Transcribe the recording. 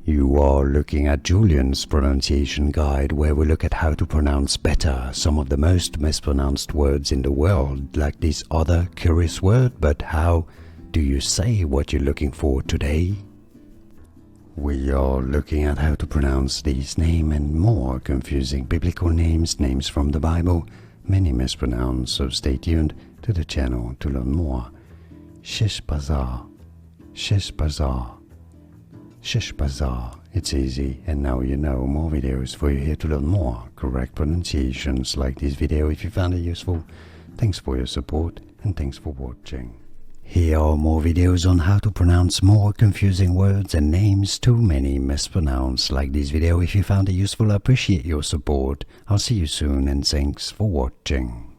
You are looking at Julian's pronunciation guide, where we look at how to pronounce better some of the most mispronounced words in the world, like this other curious word. But how do you say what you're looking for today? We are looking at how to pronounce these names and more confusing biblical names, names from the Bible, many mispronounced, so stay tuned to the channel to learn more. Sheshbazzar, Sheshbazzar, Sheshbazzar. It's easy, and now you know. More videos for you here to learn more correct pronunciations. Like this video if you found it useful. Thanks for your support and thanks for watching. Here are more videos on how to pronounce more confusing words and names too many mispronounced. Like this video if you found it useful. I appreciate your support. I'll see you soon and thanks for watching.